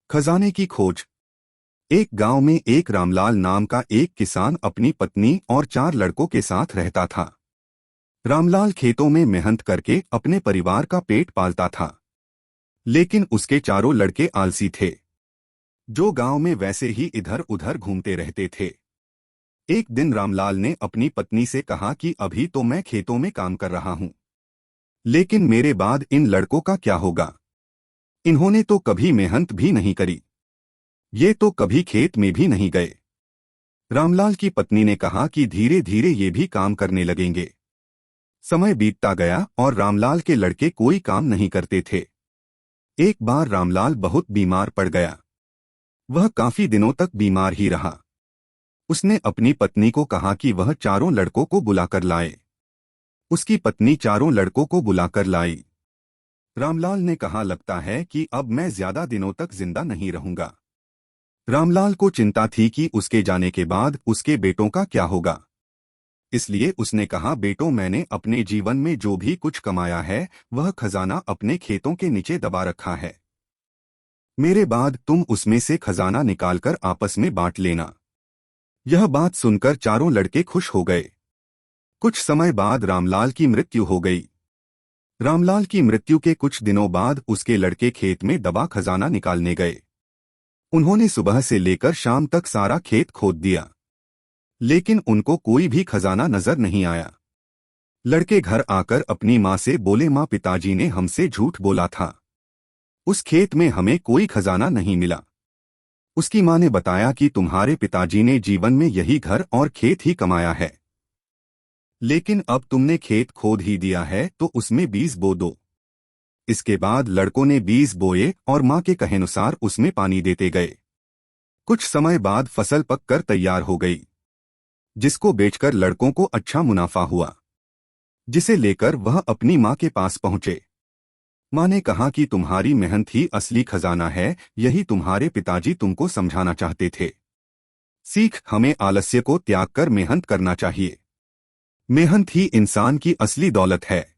खजाने की खोज। एक गांव में एक रामलाल नाम का एक किसान अपनी पत्नी और 4 लड़कों के साथ रहता था। रामलाल खेतों में मेहनत करके अपने परिवार का पेट पालता था, लेकिन उसके चारों लड़के आलसी थे, जो गांव में वैसे ही इधर उधर घूमते रहते थे। एक दिन रामलाल ने अपनी पत्नी से कहा कि अभी तो मैं खेतों में काम कर रहा हूं, लेकिन मेरे बाद इन लड़कों का क्या होगा? इन्होंने तो कभी मेहनत भी नहीं करी, ये तो कभी खेत में भी नहीं गए। रामलाल की पत्नी ने कहा कि धीरे धीरे ये भी काम करने लगेंगे। समय बीतता गया और रामलाल के लड़के कोई काम नहीं करते थे। एक बार रामलाल बहुत बीमार पड़ गया। वह काफी दिनों तक बीमार ही रहा। उसने अपनी पत्नी को कहा कि वह चारों लड़कों को बुलाकर लाए। उसकी पत्नी चारों लड़कों को बुलाकर लाई। रामलाल ने कहा, लगता है कि अब मैं ज्यादा दिनों तक जिंदा नहीं रहूंगा। रामलाल को चिंता थी कि उसके जाने के बाद उसके बेटों का क्या होगा। इसलिए उसने कहा, बेटों, मैंने अपने जीवन में जो भी कुछ कमाया है वह खजाना अपने खेतों के नीचे दबा रखा है। मेरे बाद तुम उसमें से खजाना निकालकर आपस में बांट लेना। यह बात सुनकर चारों लड़के खुश हो गए। कुछ समय बाद रामलाल की मृत्यु हो गई। रामलाल की मृत्यु के कुछ दिनों बाद उसके लड़के खेत में दबा खजाना निकालने गए। उन्होंने सुबह से लेकर शाम तक सारा खेत खोद दिया, लेकिन उनको कोई भी खजाना नजर नहीं आया। लड़के घर आकर अपनी माँ से बोले, माँ, पिताजी ने हमसे झूठ बोला था, उस खेत में हमें कोई खजाना नहीं मिला। उसकी माँ ने बताया कि तुम्हारे पिताजी ने जीवन में यही घर और खेत ही कमाया है, लेकिन अब तुमने खेत खोद ही दिया है तो उसमें बीज बो दो। इसके बाद लड़कों ने बीज बोए और माँ के कहेनुसार उसमें पानी देते गए। कुछ समय बाद फसल पककर तैयार हो गई, जिसको बेचकर लड़कों को अच्छा मुनाफा हुआ, जिसे लेकर वह अपनी माँ के पास पहुंचे। माँ ने कहा कि तुम्हारी मेहनत ही असली खजाना है, यही तुम्हारे पिताजी तुमको समझाना चाहते थे। सीख, हमें आलस्य को त्याग कर मेहनत करना चाहिए। मेहनत ही इंसान की असली दौलत है।